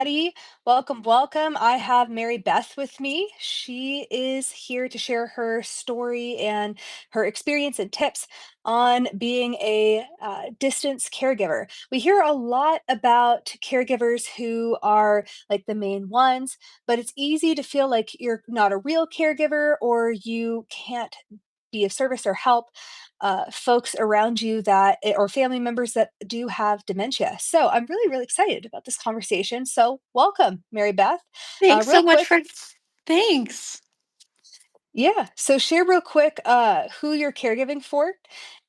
everybody. Welcome, welcome. I have Mary Beth with me. She is here to share her story and her experience and tips on being a distance caregiver. We hear a lot about caregivers who are like the main ones, but it's easy to feel like you're not a real caregiver or you can't be of service or help folks around you or family members that do have dementia. So I'm really, really excited about this conversation. So welcome, Mary Beth. Thanks so Real much quick, for thanks. yeah. So share real quick who you're caregiving for,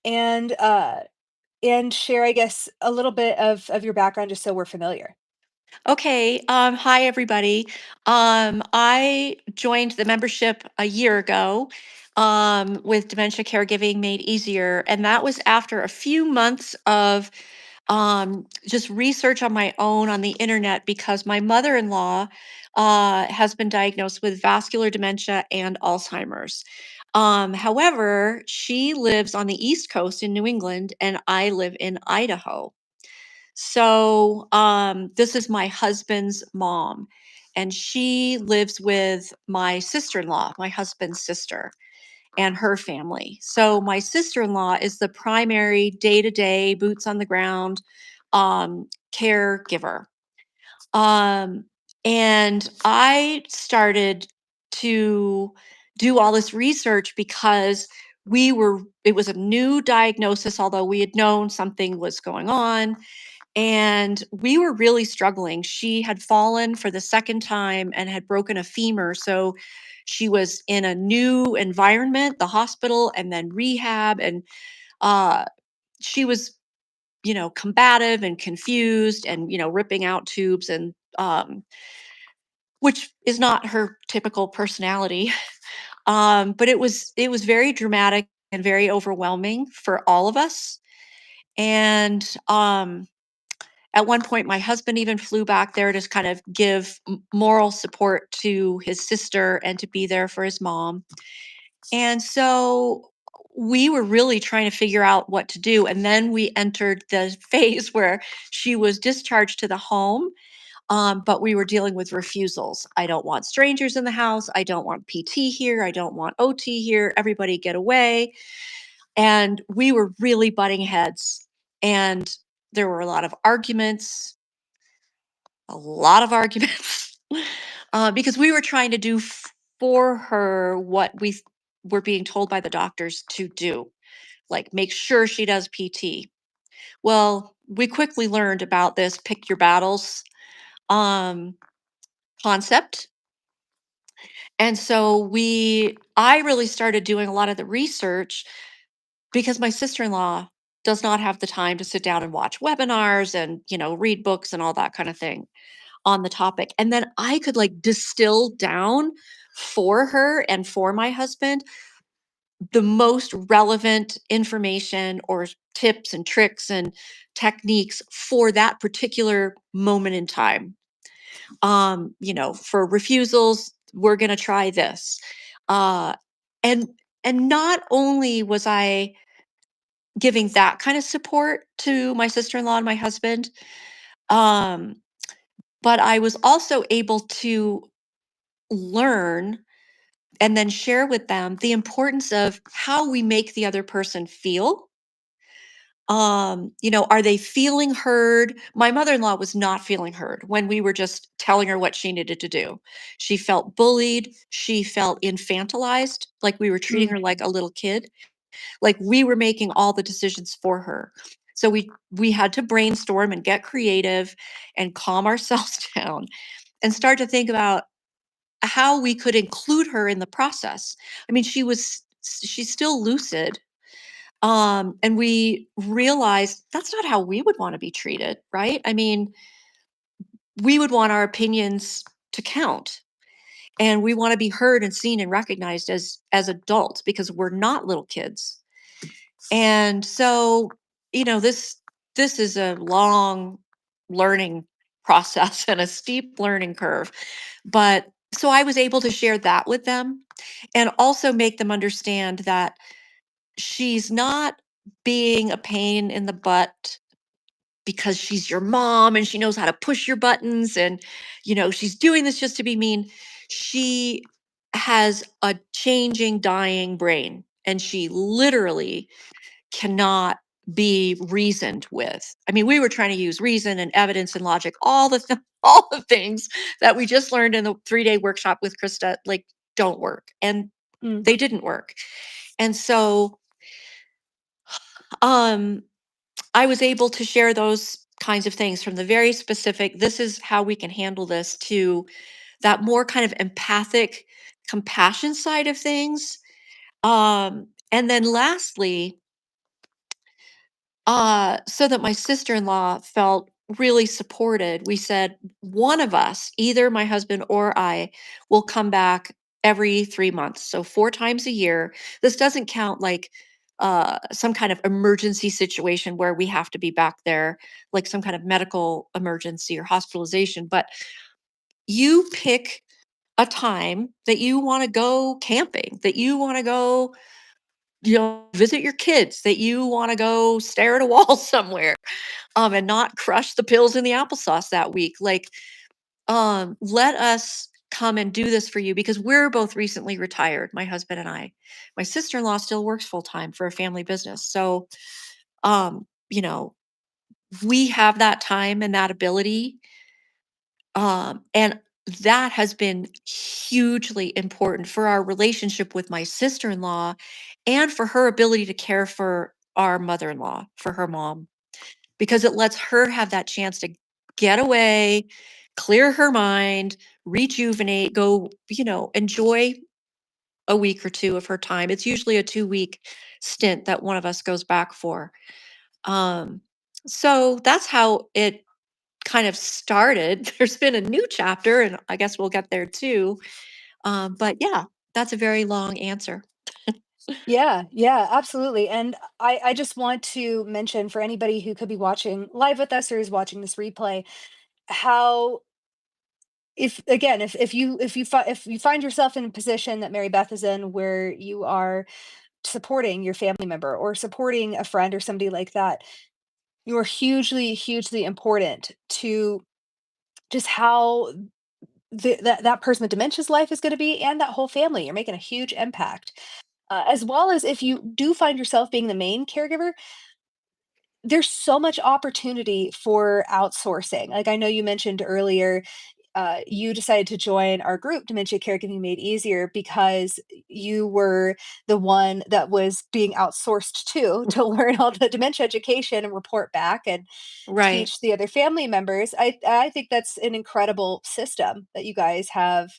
and share, I guess, a little bit of your background just so we're familiar. Okay, hi everybody. I joined the membership a year ago with Dementia Caregiving Made Easier, and that was after a few months of just research on my own on the internet because my mother-in-law has been diagnosed with vascular dementia and Alzheimer's. However, she lives on the East Coast in New England, and I live in Idaho. So, this is my husband's mom, and she lives with my sister-in-law, my husband's sister, and her family. So, my sister-in-law is the primary day-to-day, boots on the ground, caregiver. Um, and I started to do all this research because it was a new diagnosis, although we had known something was going on, and we were really struggling. She had fallen for the second time and had broken a femur. So she was in a new environment, the hospital, and then rehab. And uh, she was, combative and confused and, ripping out tubes and, which is not her typical personality. But it was very dramatic and very overwhelming for all of us. And at one point, my husband even flew back there to kind of give moral support to his sister and to be there for his mom. And so we were really trying to figure out what to do. And then we entered the phase where she was discharged to the home, but we were dealing with refusals. I don't want strangers in the house. I don't want PT here. I don't want OT here. Everybody get away. And we were really butting heads. And there were a lot of arguments, because we were trying to do for her what were being told by the doctors to do, like make sure she does PT. Well, we quickly learned about this pick your battles um, concept. And so I really started doing a lot of the research because my sister-in-law does not have the time to sit down and watch webinars and, read books and all that kind of thing on the topic. And then I could like distill down for her and for my husband the most relevant information or tips and tricks and techniques for that particular moment in time. For refusals, we're going to try this. Uh, and and not only was I giving that kind of support to my sister-in-law and my husband, um, but I was also able to learn and then share with them the importance of how we make the other person feel. Are they feeling heard? My mother-in-law was not feeling heard when we were just telling her what she needed to do. She felt bullied, she felt infantilized, like we were treating Mm. her like a little kid, like we were making all the decisions for her. So we had to brainstorm and get creative and calm ourselves down and start to think about how we could include her in the process. I mean, she's still lucid. And we realized that's not how we would want to be treated, right? I mean, we would want our opinions to count, and we want to be heard and seen and recognized as adults because we're not little kids. And so, this is a long learning process and a steep learning curve. But so I was able to share that with them and also make them understand that she's not being a pain in the butt because she's your mom and she knows how to push your buttons and, she's doing this just to be mean. She has a changing, dying brain, and she literally cannot be reasoned with. I mean, we were trying to use reason and evidence and logic, all all the things that we just learned in the 3-day workshop with Krista, like, don't work, and Mm, they didn't work. And so, um, I was able to share those kinds of things, from the very specific, this is how we can handle this, to that more kind of empathic compassion side of things. And then lastly, so that my sister-in-law felt really supported, we said one of us, either my husband or I, will come back every 3 months. So 4 times a year. This doesn't count like some kind of emergency situation where we have to be back there, like some kind of medical emergency or hospitalization. But you pick a time that you want to go camping, that you want to go, visit your kids, that you want to go stare at a wall somewhere, and not crush the pills in the applesauce that week. Like, let us come and do this for you, because we're both recently retired, my husband and I. My sister-in-law still works full time for a family business. So, um, you know, we have that time and that ability. And that has been hugely important for our relationship with my sister-in-law and for her ability to care for our mother-in-law, for her mom, because it lets her have that chance to get away, clear her mind, rejuvenate, go, enjoy a week or two of her time. It's usually a 2-week stint that one of us goes back for. Um, so that's how it kind of started. There's been a new chapter, and I guess we'll get there too. But yeah, that's a very long answer. yeah, yeah, absolutely. And I just want to mention for anybody who could be watching live with us or is watching this replay, how if again if you find yourself in a position that Mary Beth is in, where you are supporting your family member or supporting a friend or somebody like that, you are hugely important to just how that person with dementia's life is going to be, and that whole family. You're making a huge impact, as well as if you do find yourself being the main caregiver. There's so much opportunity for outsourcing. Like, I know you mentioned earlier, you decided to join our group, Dementia Caregiving Made Easier, because you were the one that was being outsourced to learn all the dementia education and report back and Right. teach the other family members. I think that's an incredible system that you guys have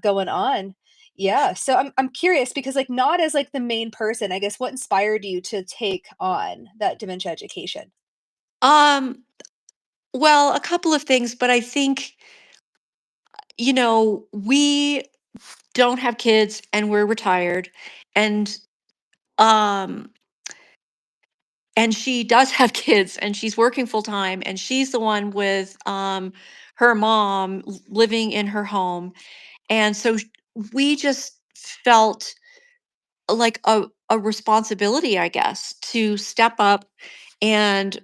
going on. Yeah, so I'm curious because, like, not as, like, the main person, I guess, what inspired you to take on that dementia education? Um, well, a couple of things, but I think, we don't have kids and we're retired, and um and she does have kids and she's working full time, and she's the one with her mom living in her home. And so we just felt like a responsibility, I guess, to step up and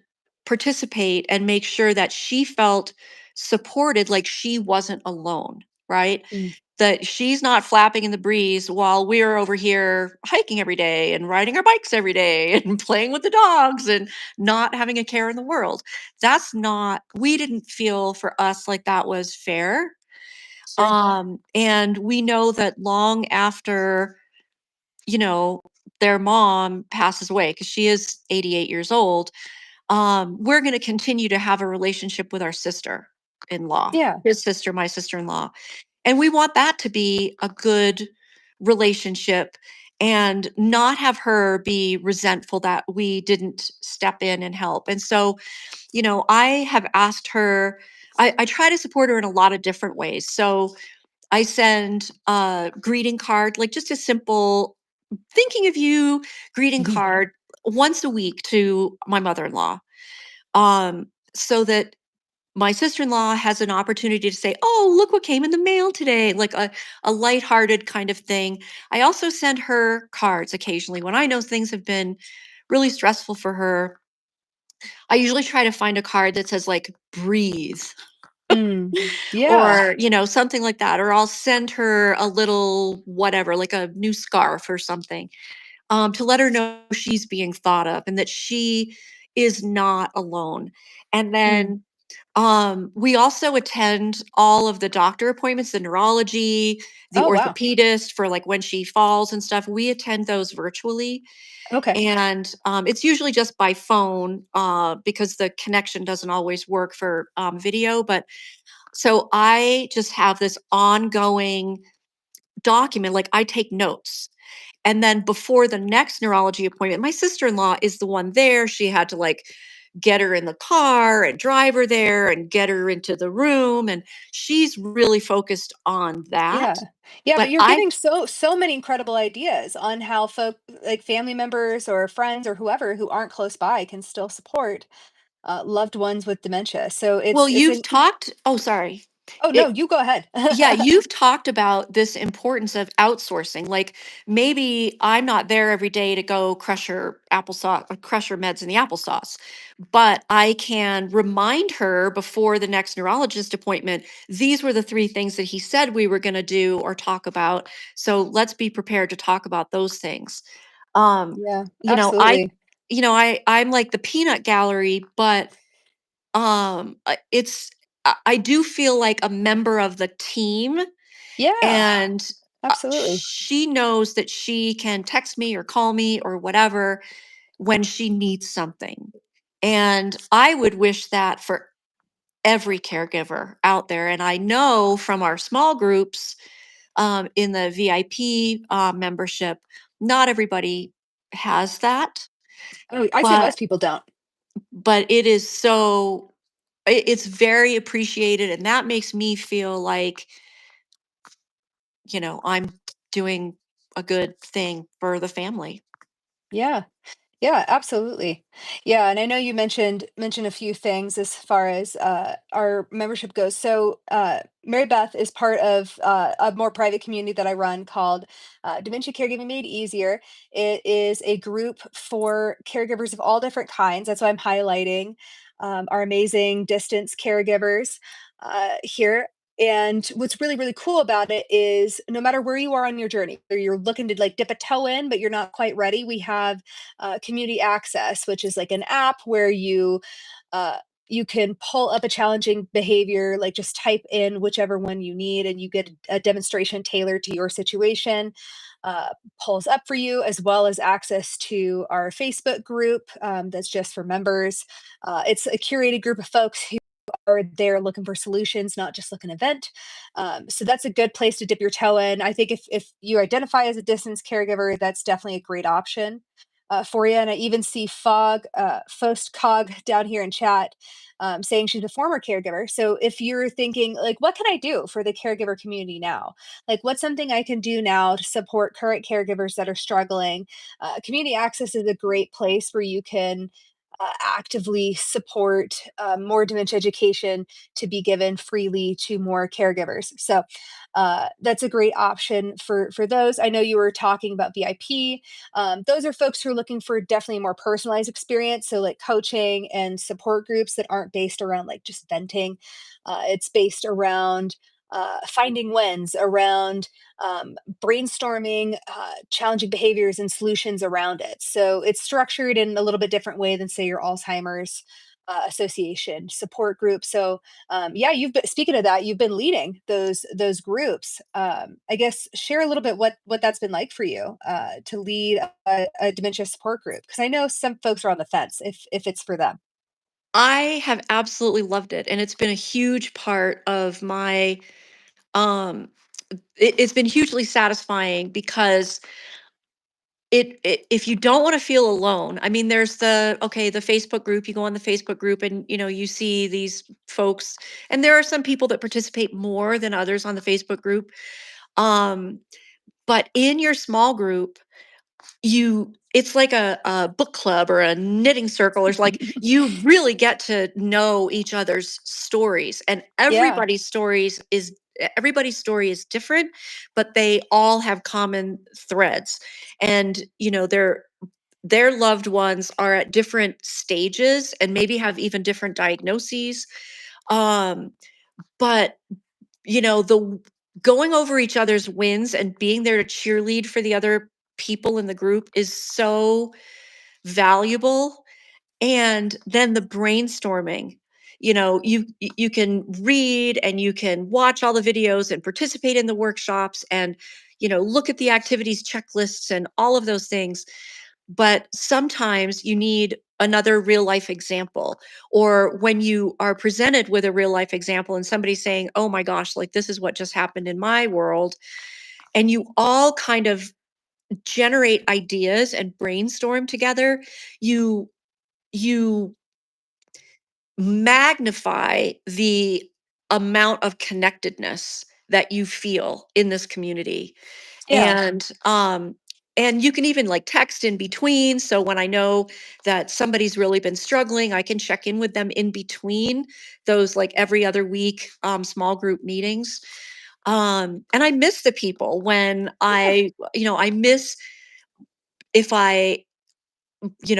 participate and make sure that she felt supported, like she wasn't alone, right? Mm, That she's not flapping in the breeze while we're over here hiking every day and riding our bikes every day and playing with the dogs and not having a care in the world. That's not, we didn't feel for us like that was fair. sure. And we know that long after, you know, their mom passes away, because she is 88 years old, we're going to continue to have a relationship with our sister-in-law, Yeah. his sister, my sister-in-law. And we want that to be a good relationship and not have her be resentful that we didn't step in and help. And so, I have asked her, I try to support her in a lot of different ways. So I send a greeting card, like just a simple thinking of you greeting Mhm. card once a week to my mother-in-law, so that my sister-in-law has an opportunity to say, "Oh, look what came in the mail today," like a lighthearted kind of thing. I also send her cards occasionally when I know things have been really stressful for her. I usually try to find a card that says like breathe Mm. Yeah. or, something like that. Or I'll send her a little whatever, like a new scarf or something, to let her know she's being thought of and that she is not alone. And Mm. then we also attend all of the doctor appointments, the neurology, the Oh, wow. orthopedist for like when she falls and stuff. We attend those virtually. Okay. And it's usually just by phone because the connection doesn't always work for video. But so I just have this ongoing document, like I take notes. And then before the next neurology appointment, my sister-in-law is the one there. She had to like get her in the car and drive her there and get her into the room. And she's really focused on that. Yeah. Yeah, but But you're I giving so many incredible ideas on how like family members or friends or whoever who aren't close by can still support loved ones with dementia. So well, it's you've an talked oh, sorry. oh no, you go ahead. Yeah, you've talked about this importance of outsourcing. Like maybe I'm not there every day to go crush her applesauce or crush her meds in the applesauce, but I can remind her before the next neurologist appointment, these were the three things that he said we were going to do or talk about. So let's be prepared to talk about those things. Um, Yeah, you know, I absolutely. I'm like the peanut gallery, but it's I do feel like a member of the team, Yeah, and absolutely. she knows that she can text me or call me or whatever when she needs something. And I would wish that for every caregiver out there. And I know from our small groups in the VIP membership, not everybody has that, Oh, I'd say but most people don't. it is so it's very appreciated, and that makes me feel like, I'm doing a good thing for the family. Yeah. Yeah, absolutely. Yeah, and I know you mentioned a few things as far as our membership goes. So, Mary Beth is part of a more private community that I run called Dementia Caregiving Made Easier. It is a group for caregivers of all different kinds. That's why I'm highlighting our amazing distance caregivers here. And what's really, really cool about it is no matter where you are on your journey, whether you're looking to like dip a toe in, but you're not quite ready, we have community access, which is like an app where uh, you can pull up a challenging behavior, like just type in whichever one you need, and you get a demonstration tailored to your situation. Uh, Pulls up for you, as well as access to our Facebook group that's just for members. It's a curated group of folks who are there looking for solutions, not just looking to vent. So that's a good place to dip your toe in. I think if you identify as a distance caregiver, that's definitely a great option for you. And I even see Fost Cog down here in chat saying she's a former caregiver. So if you're thinking, like, what can I do for the caregiver community now? Like, what's something I can do now to support current caregivers that are struggling? Community access is a great place where you can actively support more dementia education to be given freely to more caregivers. So that's a great option for those. I know you were talking about VIP. Those are folks who are looking for definitely more personalized experience. So like coaching and support groups that aren't based around like just venting. It's based around finding wins, around brainstorming challenging behaviors and solutions around it. So it's structured in a little bit different way than say your Alzheimer's association support group. So yeah, you've been speaking of that, you've been leading those groups. I guess share a little bit what that's been like for you to lead a dementia support group, because I know some folks are on the fence if it's for them. I have absolutely loved it, and it's been a huge part of my um it's been hugely satisfying because if you don't want to feel alone, I mean, there's the Facebook group. You go on the Facebook group, and you see these folks, and there are some people that participate more than others on the Facebook group. Um, but in your small group, it's like a book club or a knitting circle. Or like you really get to know each other's stories, and Yeah. everybody's story is different, but they all have common threads. And they're their loved ones are at different stages and maybe have even different diagnoses. Um, but the going over each other's wins and being there to cheerlead for the other people in the group is so valuable. And then the brainstorming, you can read and you can watch all the videos and participate in the workshops and look at the activities checklists and all of those things, but sometimes you need another real life example, or when you are presented with a real life example and somebody's saying, oh my gosh, like this is what just happened in my world, and you all kind of generate ideas and brainstorm together, you magnify the amount of connectedness that you feel in this community. Yeah. And you can even like text in between, so when I know that somebody's really been struggling, I can check in with them in between those like every other week small group meetings. And I miss the people when Yeah. I miss if I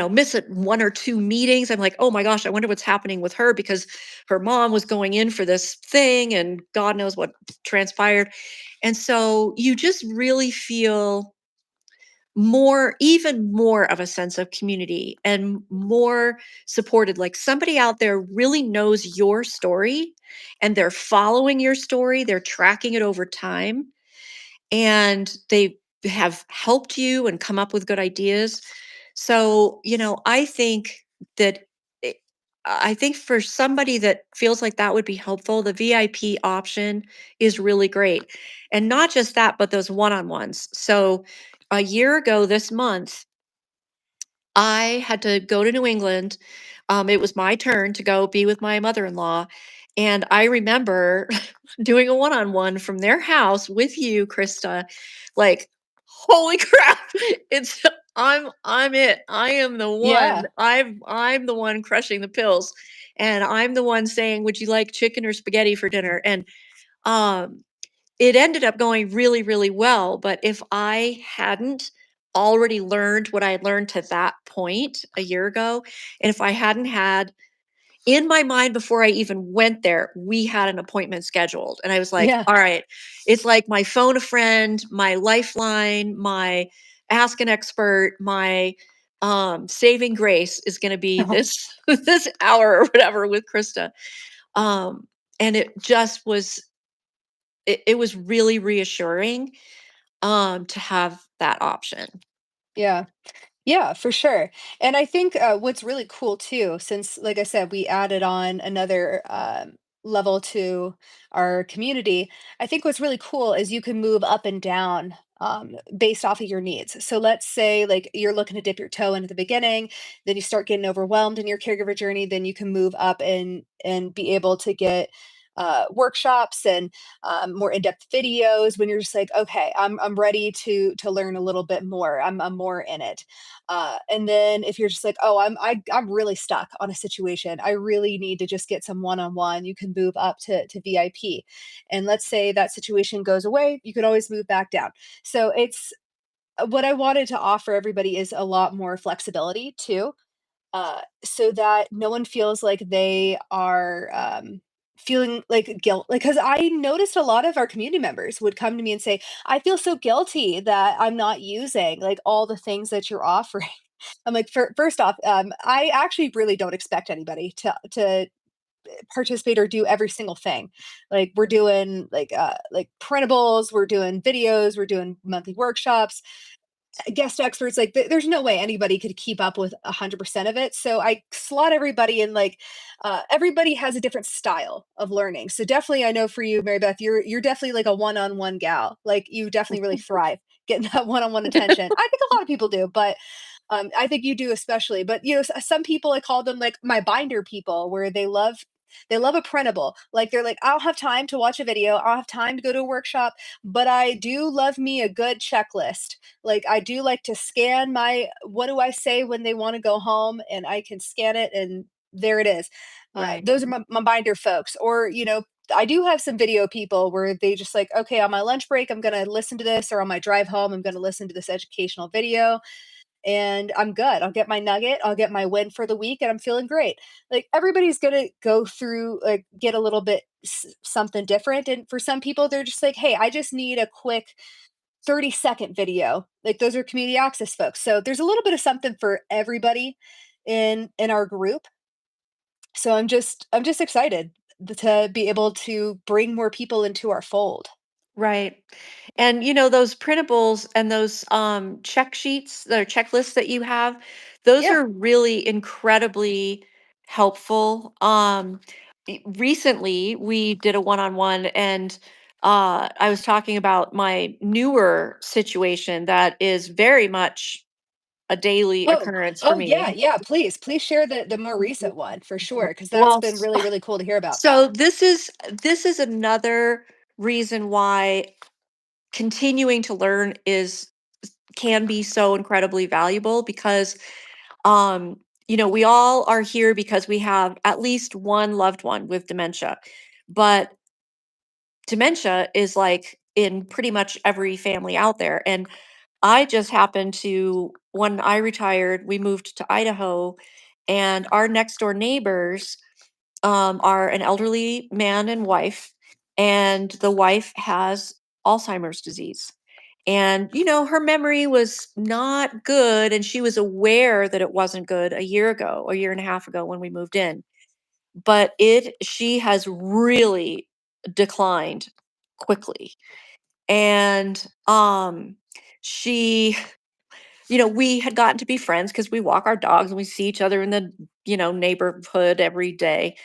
miss it 1 or 2 meetings. I'm like, "Oh my gosh, I wonder what's happening with her," because her mom was going in for this thing and God knows what transpired. And so you just really feel even more of a sense of community and more supported. Like somebody out there really knows your story and they're following your story, they're tracking it over time, and they have helped you and come up with good ideas. So, I think that it, I think for somebody that feels like that would be helpful, the VIP option is really great. And not just that, but those one-on-ones. So, a year ago this month, I had to go to New England. It was my turn to go be with my mother-in-law, and I remember doing a one-on-one from their house with you, Krista. Like, holy crap! It's I'm it. I am the one. Yeah. I'm the one crushing the pills, and I'm the one saying, "Would you like chicken or spaghetti for dinner?" And um, it ended up going really, really well, but if I hadn't already learned what I had learned to that point a year ago, and if I hadn't had in my mind before I even went there, we had an appointment scheduled. And I was like, Yeah. all right, it's like my phone a friend, my lifeline, my ask an expert, my saving grace is going to be this this hour or whatever with Krista. Um, and it was really reassuring to have that option. Yeah. Yeah, for sure. And I think what's really cool too, since, like I said, we added on another level to our community, I think what's really cool is you can move up and down based off of your needs. So let's say like you're looking to dip your toe in at the beginning, then you start getting overwhelmed in your caregiver journey, then you can move up and be able to get workshops and more in-depth videos when you're just like, okay, I'm ready to learn a little bit more. I'm more in it. And then if you're just like, oh, I'm really stuck on a situation, I really need to just get some one-on-one, you can move up to VIP. And let's say that situation goes away, you can always move back down. So it's what I wanted to offer everybody is a lot more flexibility too, so that no one feels like they are feeling like guilt. Like, because I noticed a lot of our community members would come to me and say, I feel so guilty that I'm not using like all the things that you're offering. I'm like, first off, I actually really don't expect anybody to participate or do every single thing. Like we're doing like printables, we're doing videos, we're doing monthly workshops, guest experts. Like there's no way anybody could keep up with 100% of it, so I slot everybody in. Like everybody has a different style of learning, so definitely I know for you, Mary Beth, you're definitely like a one-on-one gal. Like you definitely really thrive getting that one-on-one attention. I think a lot of people do, but I think you do especially. But some people, I call them like my binder people, where they love a printable. Like they're like, I don't have time to watch a video, I don't have time to go to a workshop, but I do love me a good checklist. Like I do like to scan my what do I say when they want to go home, and I can scan it and there it is. Right. Those are my binder folks. Or I do have some video people where they just like, okay, on my lunch break, I'm going to listen to this, or on my drive home, I'm going to listen to this educational video. and I'm good. I'll get my nugget, I'll get my win for the week, and I'm feeling great. Like, everybody's gonna go through, like, get a little bit something different. And for some people, they're just like, hey, I just need a quick 30-second video. Like, those are community access folks. So there's a little bit of something for everybody in our group. So I'm just excited to be able to bring more people into our fold. Right. And those printables and those check sheets, the checklists that you have, those Yeah. are really incredibly helpful. Recently we did a one-on-one, and I was talking about my newer situation that is very much a daily Oh, occurrence for oh yeah, me. yeah. Please share the more recent one for sure, because that's Well, been really, really cool to hear about. so this is another reason why continuing to learn is can be so incredibly valuable, because um we all are here because we have at least one loved one with dementia. But dementia is like in pretty much every family out there. And I just happened to, when I retired, we moved to Idaho, and our next door neighbors are an elderly man and wife, and the wife has Alzheimer's disease. And, her memory was not good, and she was aware that it wasn't good a year ago, a year and a half ago when we moved in. But she has really declined quickly. And she, we had gotten to be friends because we walk our dogs and we see each other in the, neighborhood every day.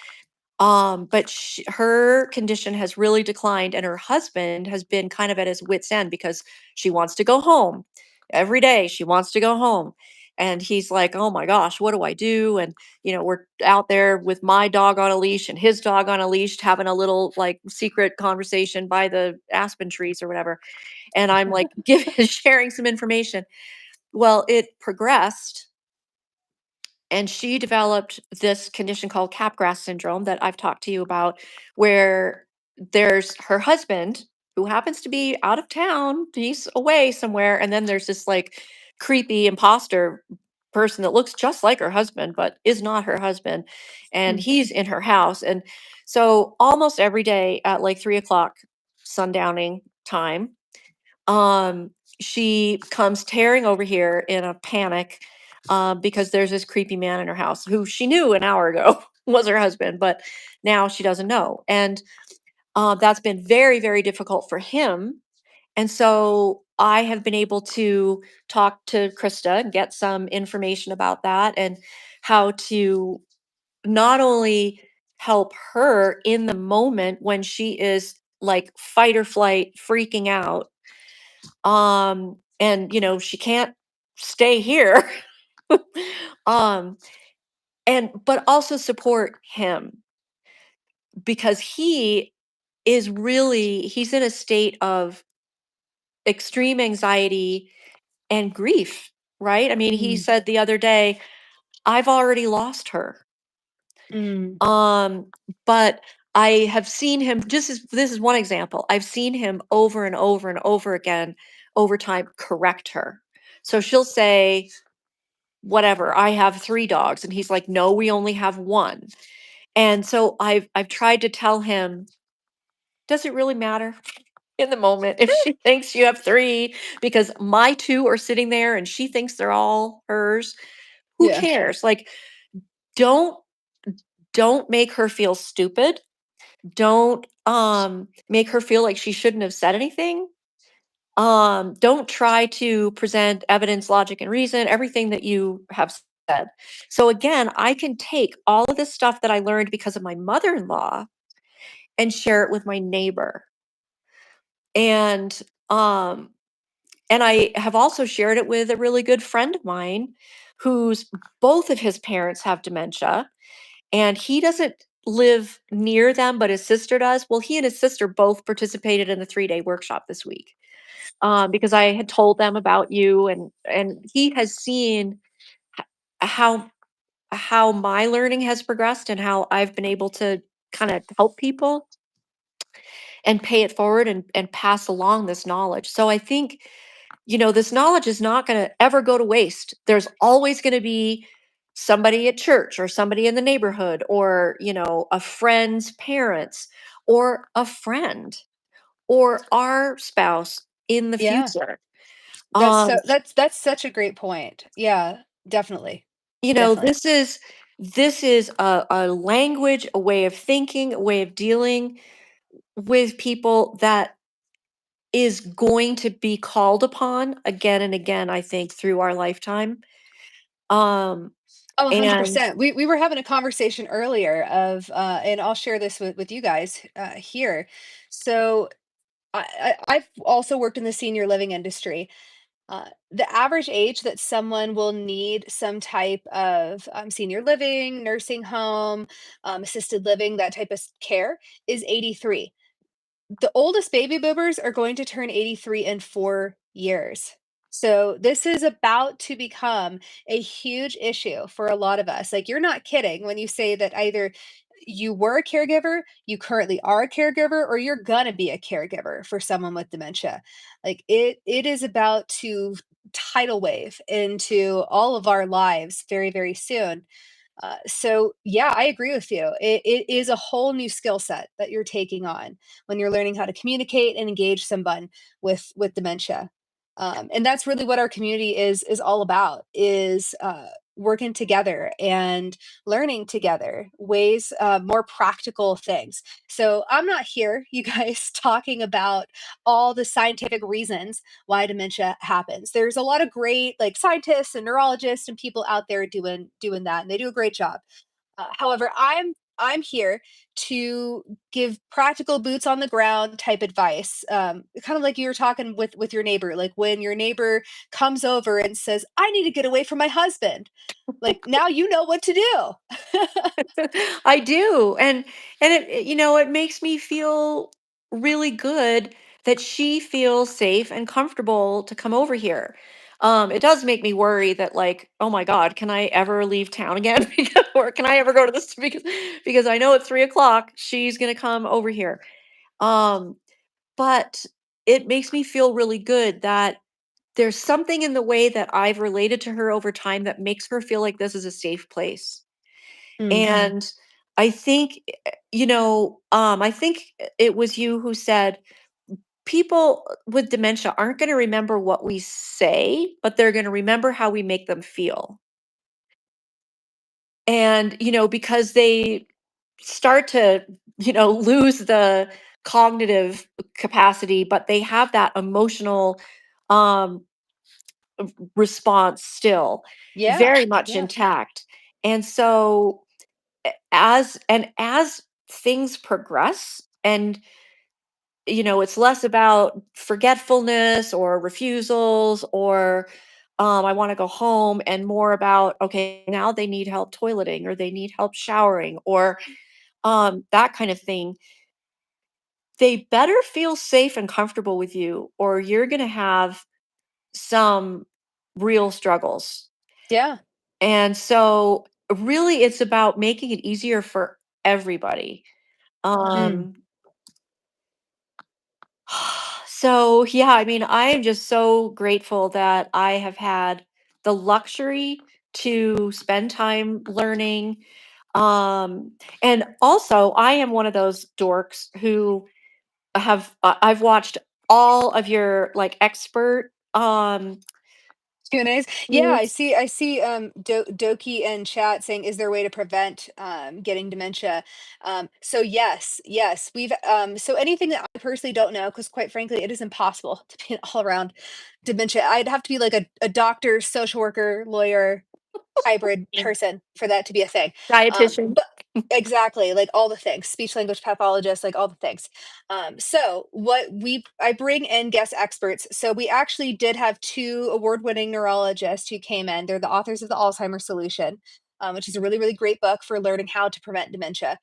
But her condition has really declined, and her husband has been kind of at his wit's end because she wants to go home every day. She wants to go home. And he's like, oh my gosh, what do I do? And, we're out there with my dog on a leash and his dog on a leash, having a little like secret conversation by the aspen trees or whatever. And I'm like, sharing some information. Well, it progressed, and she developed this condition called Capgrass Syndrome that I've talked to you about, where there's her husband who happens to be out of town, he's away somewhere, and then there's this like creepy imposter person that looks just like her husband but is not her husband, and Mm. he's in her house. And so almost every day at like 3 o'clock sundowning time, um, she comes tearing over here in a panic, because there's this creepy man in her house who she knew an hour ago was her husband, but now she doesn't know. And that's been very, very difficult for him. And so I have been able to talk to Krista and get some information about that, and how to not only help her in the moment when she is like fight or flight freaking out, and she can't stay here, um and but also support him, because he's in a state of extreme anxiety and grief, right? I mean, he Mm. said the other day, I've already lost her. Mm. um but I have seen him, just as this is one example, I've seen him over and over and over again over time correct her. So she'll say, whatever, I have 3 dogs, and he's like, no, we only have 1. And so I've tried to tell him, does it really matter in the moment if she thinks you have 3, because my 2 are sitting there and she thinks they're all hers? Who Yeah. cares? Like, don't don't make her feel stupid. Don't make her feel like she shouldn't have said anything. Don't try to present evidence, logic, and reason, everything that you have said. So again, I can take all of this stuff that I learned because of my mother-in-law and share it with my neighbor. And um and I have also shared it with a really good friend of mine whose both of his parents have dementia, and he doesn't live near them, but his sister does. Well, he and his sister both participated in the 3-day workshop this week, because I had told them about you, and he has seen h- how my learning has progressed and how I've been able to kind of help people and pay it forward and pass along this knowledge. So I think this knowledge is not going to ever go to waste. There's always going to be somebody at church or somebody in the neighborhood or, a friend's parents or a friend or our spouse in the Yeah. future. That's Um, so that's such a great point. Yeah, definitely. you know, Definitely. this is a language, a way of thinking, a way of dealing with people that is going to be called upon again and again, I think, through our lifetime. Um, Oh, and 100%. We were having a conversation earlier of and I'll share this with you guys here. So I've also worked in the senior living industry. The average age that someone will need some type of senior living, nursing home, assisted living, that type of care is 83. The oldest baby boomers are going to turn 83 in 4 years. So this is about to become a huge issue for a lot of us. Like, you're not kidding when you say that either you were a caregiver, you currently are a caregiver, or you're gonna be a caregiver for someone with dementia. Like, it is about to tidal wave into all of our lives very, very soon. So yeah, I agree with you. It is a whole new skill set that you're taking on when you're learning how to communicate and engage someone with dementia. And that's really what our community is all about, is working together and learning together ways, more practical things. So I'm not here, you guys, talking about all the scientific reasons why dementia happens. There's a lot of great, like, scientists and neurologists and people out there doing that, and they do a great job. However, I'm here to give practical boots on the ground type advice. Kind of like you were talking with your neighbor, like when your neighbor comes over and says, "I need to get away from my husband." Like, now you know what to do. I do. And it makes me feel really good that she feels safe and comfortable to come over here. It does make me worry that, like, oh my God, can I ever leave town again? Or can I ever go to this because I know at 3 o'clock she's gonna come over here. Um, but it makes me feel really good that there's something in the way that I've related to her over time that makes her feel like this is a safe place. Mm, And I think, I think it was you who said people with dementia aren't going to remember what we say, but they're going to remember how we make them feel. And, because they start to, lose the cognitive capacity, but they have that emotional um, response still yeah, very much yeah, intact. And so, as things progress and it's less about forgetfulness or refusals or I want to go home, and more about, okay, now they need help toileting or they need help showering or that kind of thing. They better feel safe and comfortable with you, or you're going to have some real struggles. yeah. And so really it's about making it easier for everybody. Mm, Um so yeah, I mean, I am just so grateful that I have had the luxury to spend time learning. And also I am one of those dorks who I've watched all of your, like, expert Q&As. Yeah, I things. see. I see. Doki in chat saying, "Is there a way to prevent getting dementia?" So yes, yes, we've. So anything that I personally don't know, because quite frankly, it is impossible to be an all-around dementia. I'd have to be like a doctor, social worker, lawyer, hybrid person for that to be a thing. Dietitian. But exactly, like all the things, speech language pathologist, like all the things. So what I bring in guest experts. So we actually did have two award-winning neurologists who came in. They're the authors of the Alzheimer's Solution, which is a really, really great book for learning how to prevent dementia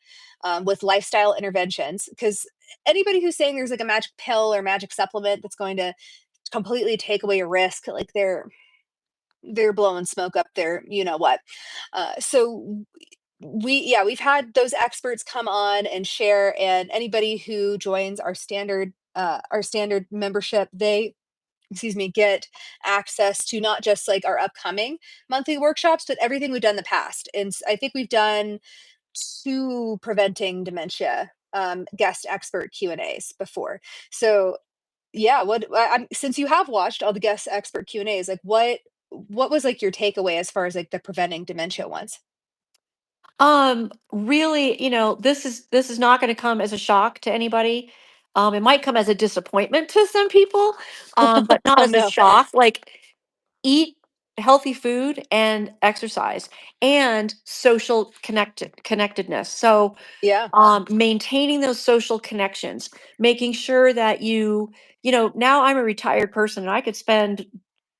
with lifestyle interventions. Because anybody who's saying there's like a magic pill or magic supplement that's going to completely take away a risk, like they're blowing smoke up there, you know what. So we've had those experts come on and share, and anybody who joins our standard membership, they excuse me, get access to not just like our upcoming monthly workshops, but everything we've done in the past. And I think we've done two preventing dementia guest expert Q&As before. So yeah, since you have watched all the guest expert Q&As, like what was like your takeaway as far as like the preventing dementia ones? Really, this is not going to come as a shock to anybody. It might come as a disappointment to some people, but not Oh as a no. shock. Like, eat healthy food and exercise and social connectedness. So, Yeah. maintaining those social connections, making sure that now I'm a retired person and I could spend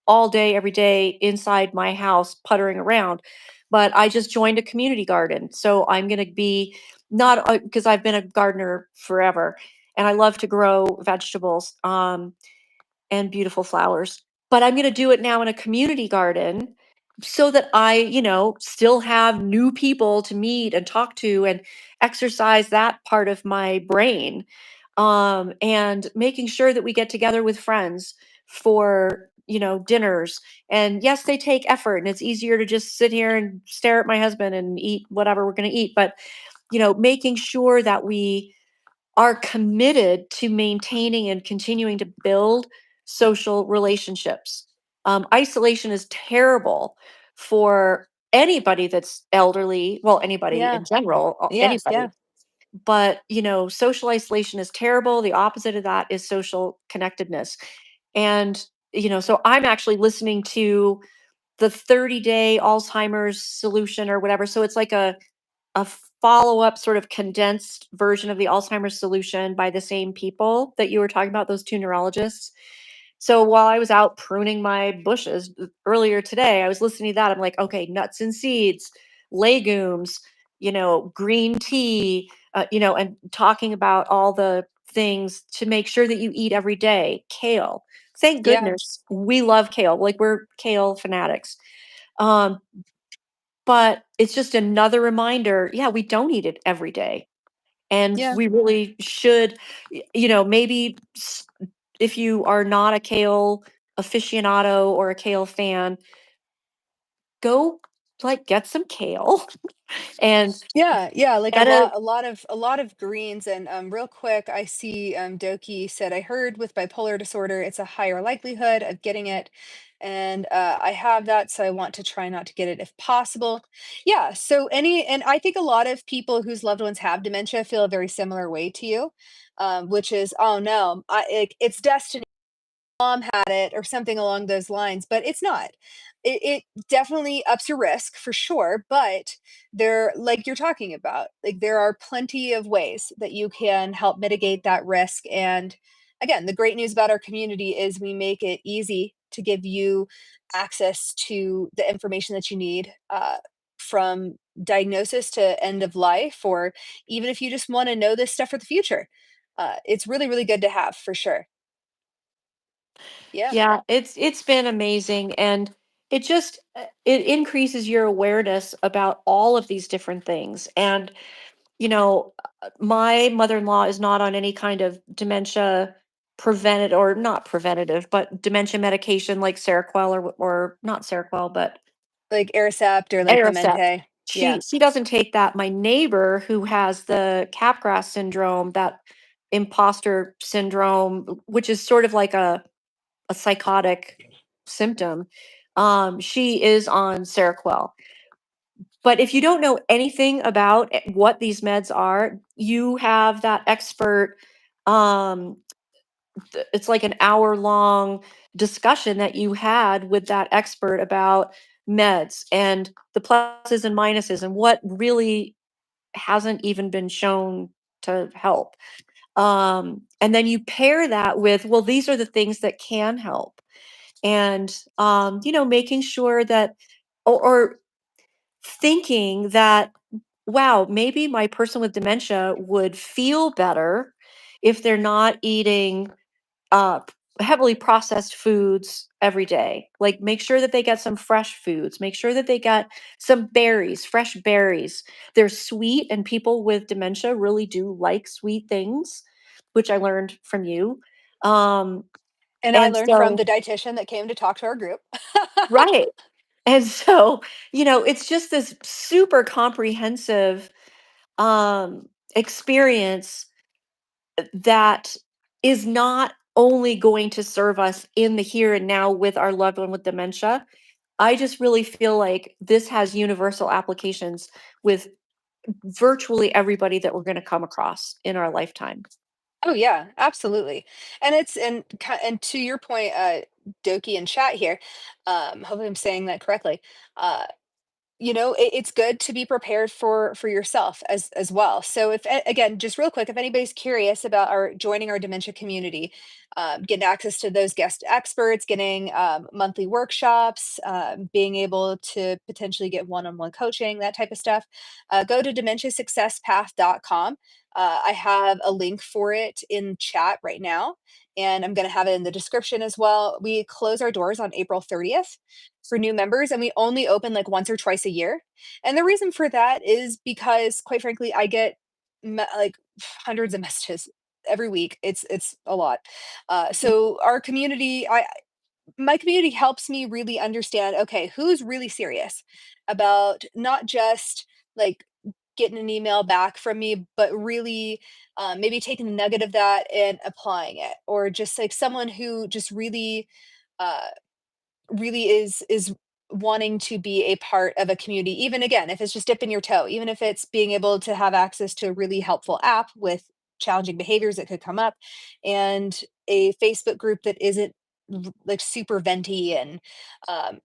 all day, every day inside my house puttering around. But I just joined a community garden. So I'm going to be not because I've been a gardener forever and I love to grow vegetables. And beautiful flowers. But I'm going to do it now in a community garden so that I, still have new people to meet and talk to and exercise that part of my brain. And making sure that we get together with friends for, dinners. And yes, they take effort and it's easier to just sit here and stare at my husband and eat whatever we're going to eat. But, making sure that we are committed to maintaining and continuing to build social relationships. Isolation is terrible for anybody that's elderly, well, anybody Yeah. in general, Yeah. anybody. Yeah. But, social isolation is terrible. The opposite of that is social connectedness. And, so I'm actually listening to the 30-day Alzheimer's solution or whatever. So it's like a follow-up sort of condensed version of the Alzheimer's solution by the same people that you were talking about, those two neurologists. So while I was out pruning my bushes earlier today, I was listening to that. I'm like, okay, nuts and seeds, legumes, green tea, and talking about all the things to make sure that you eat every day. Kale. Thank Yeah. goodness we love kale. Like, we're kale fanatics. Um, but it's just another reminder, yeah, we don't eat it every day. And Yeah. we really should, maybe if you are not a kale aficionado or a kale fan, go like get some kale and Yeah, yeah, like get a a lot of greens. And real quick, I see Doki said, I heard with bipolar disorder it's a higher likelihood of getting it. And I have that, so I want to try not to get it if possible. Yeah, so and I think a lot of people whose loved ones have dementia feel a very similar way to you, which is, oh no, it's destiny, mom had it or something along those lines, but it's not. It definitely ups your risk for sure, but there, like you're talking about, like there are plenty of ways that you can help mitigate that risk. And again, the great news about our community is we make it easy to give you access to the information that you need, from diagnosis to end of life, or even if you just want to know this stuff for the future. It's really, really good to have for sure. Yeah. Yeah, it's been amazing, and it increases your awareness about all of these different things. And my mother-in-law is not on any kind of dementia prevented or not preventative, but dementia medication like Seroquel or not Seroquel, but Like Aricept or like Aricept. Memento. Yeah. She doesn't take that. My neighbor who has the Capgrass syndrome, that imposter syndrome, which is sort of like a psychotic symptom, she is on Seroquel. But if you don't know anything about what these meds are, you have that expert. Um, it's like an hour long discussion that you had with that expert about meds and the pluses and minuses and what really hasn't even been shown to help. And then you pair that with, well, these are the things that can help. And, making sure that, or thinking that, wow, maybe my person with dementia would feel better if they're not eating heavily processed foods every day. Like, make sure that they get some fresh foods, make sure that they get some berries, fresh berries. They're sweet, and people with dementia really do like sweet things, which I learned from you. Um, And I And learned from so the dietitian that came to talk to our group. right. And so, it's just this super comprehensive experience that is not only going to serve us in the here and now with our loved one with dementia. I just really feel like this has universal applications with virtually everybody that we're going to come across in our lifetime. Oh yeah, absolutely. And it's and to your point, Doki in chat here, hopefully I'm saying that correctly. Uh, it's good to be prepared for yourself as well. So if again, just real quick, if anybody's curious about our joining our dementia community, getting access to those guest experts, getting monthly workshops, being able to potentially get one-on-one coaching, that type of stuff, go to dementiasuccesspath.com. I have a link for it in chat right now, and I'm going to have it in the description as well. We close our doors on April 30th for new members, and we only open like once or twice a year. And the reason for that is because, quite frankly, I get like hundreds of messages every week. It's a lot. So our community, my community helps me really understand. Okay, who's really serious about not just like getting an email back from me, but really maybe taking the nugget of that and applying it, or just like someone who just really uh, really is wanting to be a part of a community, even again if it's just dipping your toe, even if it's being able to have access to a really helpful app with challenging behaviors that could come up, and a Facebook group that isn't like super venti and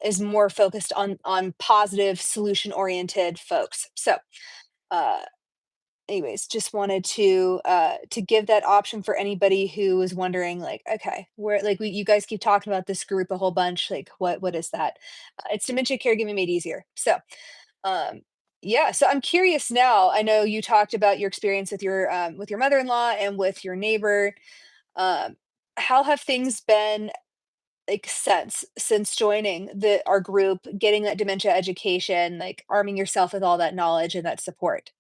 is more focused on positive solution oriented folks. So uh anyways, just wanted to give that option for anybody who was wondering, like, okay, where like you guys keep talking about this group a whole bunch, like what is that? It's Dementia Caregiving Made Easier. So um yeah, so I'm curious now. I know you talked about your experience with your mother-in-law and with your neighbor. um how have things been like since joining the our group, getting that dementia education, like arming yourself with all that knowledge and that support?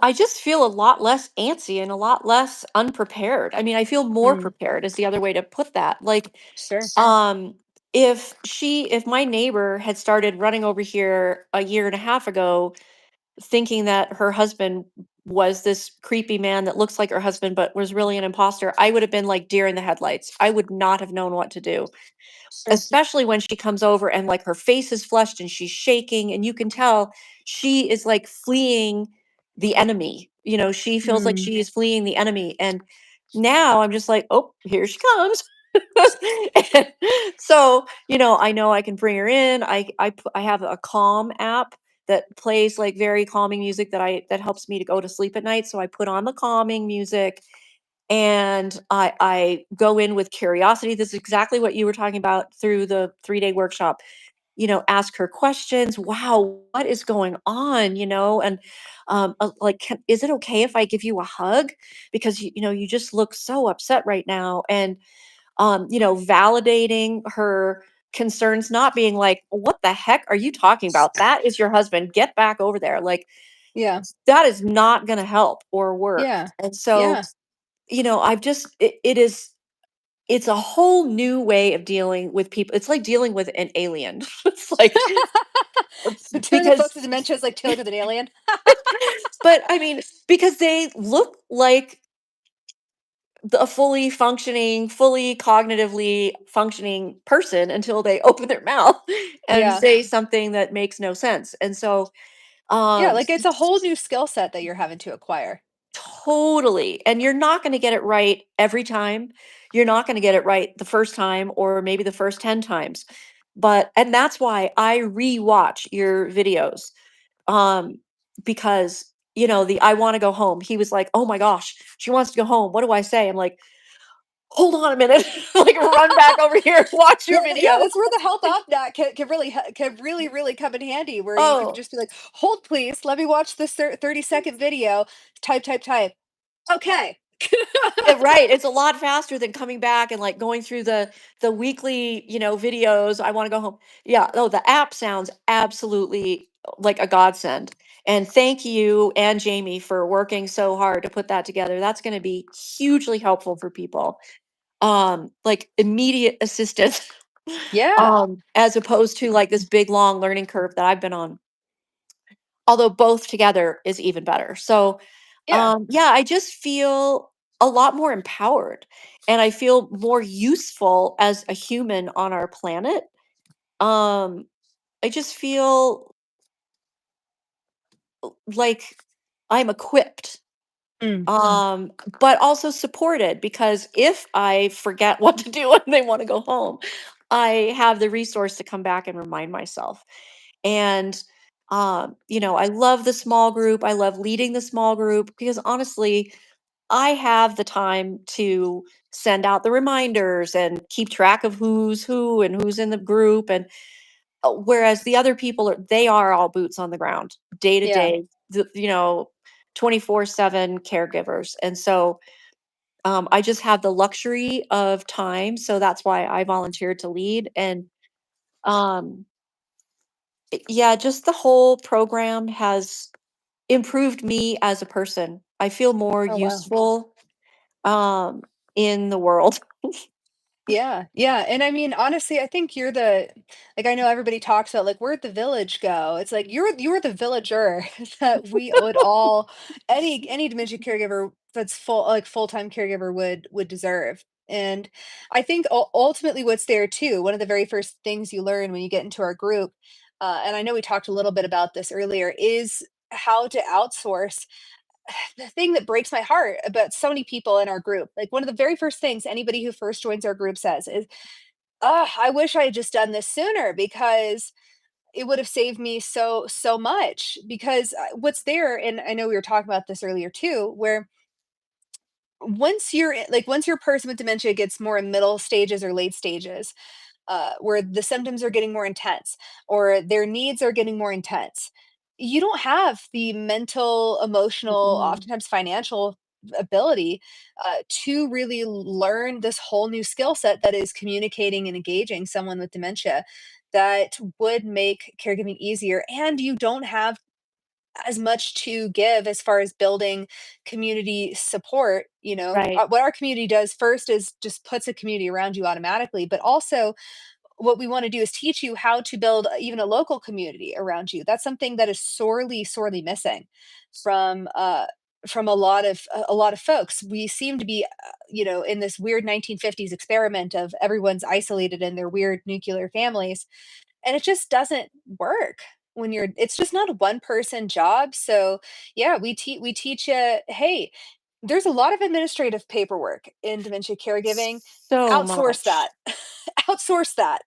I just feel a lot less antsy and a lot less unprepared. I mean, I feel more Mm, prepared is the other way to put that. Like, sure. um, if my neighbor had started running over here a year and a half ago, thinking that her husband was this creepy man that looks like her husband but was really an imposter, I would have been like deer in the headlights. I would not have known what to do. Sure. Especially when she comes over and like her face is flushed and she's shaking and you can tell she is like fleeing the enemy. She feels like Mm, she is fleeing the enemy. And now I'm just like, oh, here she comes. And so, I know I can bring her in. I have a calm app that plays like very calming music that helps me to go to sleep at night. So I put on the calming music and I go in with curiosity. This is exactly what you were talking about through the 3-day workshop. Ask her questions. Wow, what is going on? And like, is it okay if I give you a hug? Because you just look so upset right now. And validating her concerns, not being like, what the heck are you talking about? That is your husband. Get back over there. Like, yeah, that is not going to help or work. yeah, And so, yeah. I've just it's a whole new way of dealing with people. It's like dealing with an alien. It's like Dealing with because folks with dementia is like dealing with an alien. but I mean, because they look like a fully functioning, fully cognitively functioning person until they open their mouth and Yeah, say something that makes no sense. And so yeah, um like it's a whole new skill set that you're having to acquire. totally. And you're not going to get it right every time. You're not going to get it right the first time or maybe the first 10 times. And that's why I rewatch your videos. Um, because the I want to go home. He was like, "Oh my gosh, she wants to go home. What do I say?" I'm like, "Hold on a minute." Like run back over here, watch Yeah, your yeah, video. that's where the help app that can really really come in handy, where you can Oh, just be like, hold please, let me watch this 30-second video. Type. Okay. yeah, right. It's a lot faster than coming back and like going through the weekly, videos. I want to go home. Yeah. Oh, the app sounds absolutely like a godsend. And thank you and Jamie for working so hard to put that together. That's going to be hugely helpful for people. like immediate assistance, Yeah. as opposed to like this big long learning curve that I've been on. Although both together is even better. So, Yeah. yeah, I just feel a lot more empowered, and I feel more useful as a human on our planet. Um, I just feel like I'm equipped, Mm. um, but also supported, because if I forget what to do when they want to go home, I have the resource to come back and remind myself. And I love the small group. I love leading the small group because honestly, I have the time to send out the reminders and keep track of who's who and who's in the group. And whereas the other people they are all boots on the ground, day to Yeah. day, 24/7 caregivers. And so I just have the luxury of time. So that's why I volunteered to lead. And um, yeah, just the whole program has improved me as a person. I feel more Oh, wow. useful um, in the world. Yeah, yeah, and I mean, honestly, I think you're the like, I know everybody talks about, like, "Where'd the village go?" It's like, you're the villager that we would all any dementia caregiver that's full-time caregiver would deserve, and I think ultimately what's there too, one of the very first things you learn when you get into our group, and I know we talked a little bit about this earlier, is how to outsource. The thing that breaks my heart about so many people in our group, like one of the very first things anybody who first joins our group says is, I wish I had just done this sooner because it would have saved me so much." Because what's there, and I know we were talking about this earlier too, where once your person with dementia gets more in middle stages or late stages, where the symptoms are getting more intense or their needs are getting more intense. You don't have the mental, emotional, Mm-mm. oftentimes financial ability to really learn this whole new skill set that is communicating and engaging someone with dementia that would make caregiving easier. And you don't have as much to give as far as building community support. Right. What our community does first is just puts a community around you automatically, but also what we want to do is teach you how to build even a local community around you. That's something that is sorely missing from a lot of folks. We seem to be, in this weird 1950s experiment of everyone's isolated in their weird nuclear families, and it just doesn't work when you're. It's just not a one person job. So yeah, we teach you, hey, there's a lot of administrative paperwork in dementia caregiving. So Outsource much. that. Outsource that.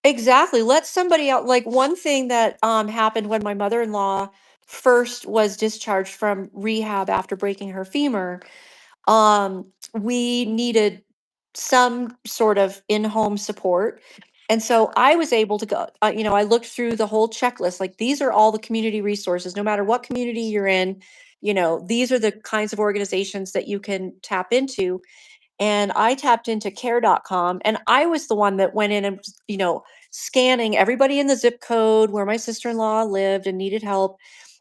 Exactly. Let somebody out. Like one thing that happened when my mother-in-law first was discharged from rehab after breaking her femur, we needed some sort of in-home support. And so I was able to go, I looked through the whole checklist. Like these are all the community resources, no matter what community you're in, these are the kinds of organizations that you can tap into. And I tapped into care.com, and I was the one that went in and was, scanning everybody in the zip code where my sister-in-law lived and needed help,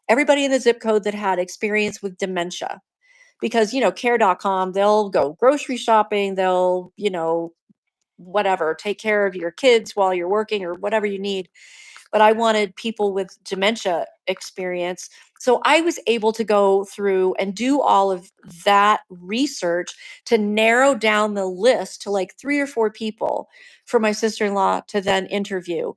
everybody in the zip code that had experience with dementia. Because, care.com, they'll go grocery shopping, they'll, whatever, take care of your kids while you're working or whatever you need. But I wanted people with dementia experience. So I was able to go through and do all of that research to narrow down the list to like 3 or 4 people for my sister-in-law to then interview.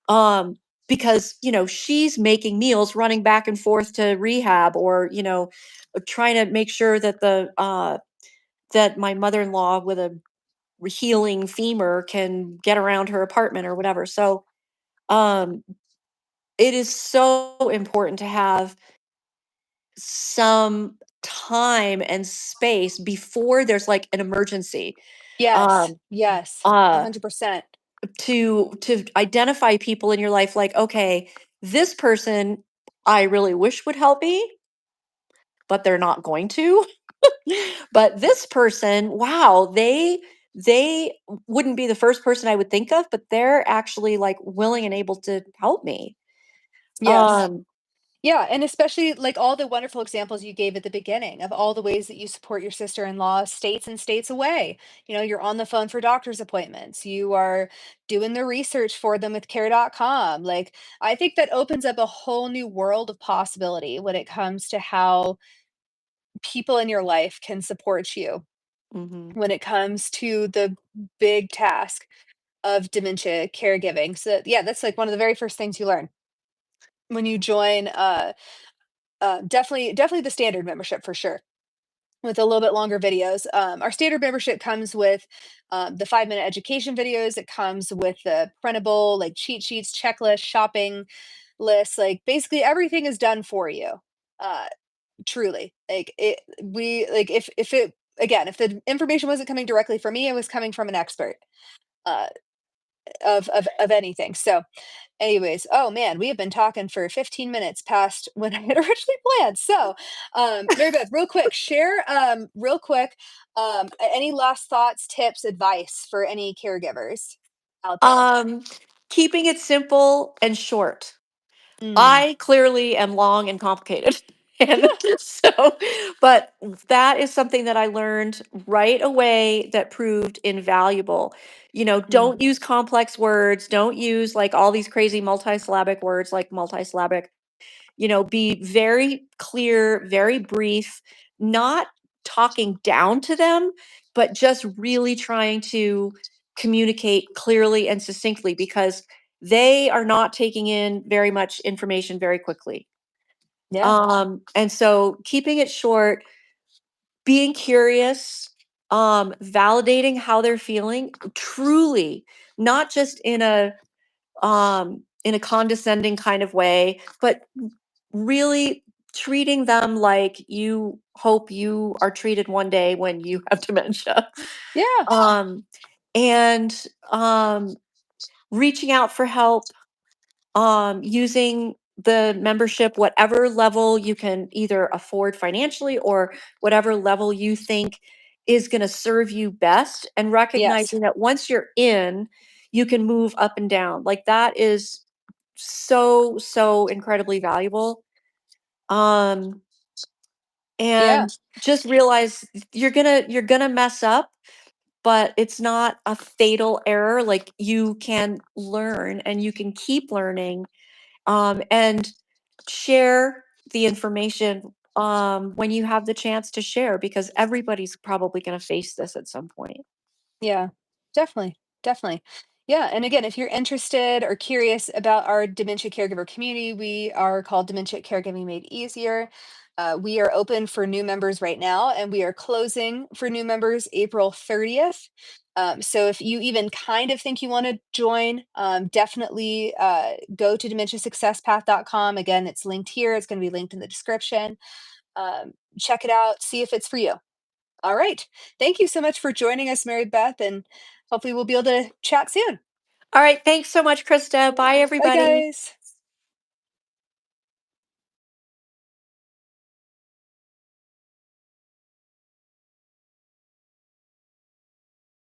Um, because, she's making meals, running back and forth to rehab, or, trying to make sure that that my mother-in-law with a healing femur can get around her apartment or whatever. So um it is so important to have some time and space before there's like an emergency, Yes, um yes, uh 100%. to identify people in your life, like, okay, this person I really wish would help me, but they're not going to. But this person, wow, they wouldn't be the first person I would think of, but they're actually like willing and able to help me. Yes. um Yeah, and especially, like, all the wonderful examples you gave at the beginning of all the ways that you support your sister-in-law states and states away. You know, you're on the phone for doctor's appointments, you are doing the research for them with care.com. Like, I think that opens up a whole new world of possibility when it comes to how people in your life can support you Mhm. when it comes to the big task of dementia caregiving. So, yeah, that's, like, one of the very first things you learn when you join, definitely the standard membership for sure, with a little bit longer videos. Our standard membership comes with the 5-minute education videos. It comes with the printable like cheat sheets, checklist, shopping lists. Like basically everything is done for you. Uh, truly, like it. We like if it again if the information wasn't coming directly from me, it was coming from an expert uh, of anything. So anyways, oh man, we have been talking for 15 minutes past when I had originally planned. So, Mary Beth, real quick, any last thoughts, tips, advice for any caregivers out there? Um, Keeping it simple and short. Mm. I clearly am long and complicated. And so, but that is something that I learned right away that proved invaluable. Mm. Don't use complex words, don't use like all these crazy multisyllabic words like multisyllabic. Be very clear, very brief, not talking down to them, but just really trying to communicate clearly and succinctly because they are not taking in very much information very quickly. Yeah, And so keeping it short, being curious, validating how they're feeling, truly, not just in a condescending kind of way, but really treating them like you hope you are treated one day when you have dementia. yeah, Um, and reaching out for help, using the membership, whatever level you can either afford financially or whatever level you think is going to serve you best, and yes, recognizing that once you're in, you can move up and down. Like that is so, so incredibly valuable. Um, yeah, and just realize you're gonna mess up, but it's not a fatal error. Like you can learn and you can keep learning, and share the information when you have the chance to share, because everybody's probably going to face this at some point. yeah, definitely, definitely. Yeah, and again, if you're interested or curious about our dementia caregiver community, we are called Dementia Caregiving Made Easier. We are open for new members right now, and we are closing for new members April 30th. So if you even kind of think you want to join, definitely go to dementiasuccesspath.com. Again, it's linked here. It's going to be linked in the description. Check it out, see if it's for you. All right. Thank you so much for joining us, Mary Beth, and hopefully we'll be able to chat soon. All right, thanks so much, Krista. Bye, Bye, everybody. guys.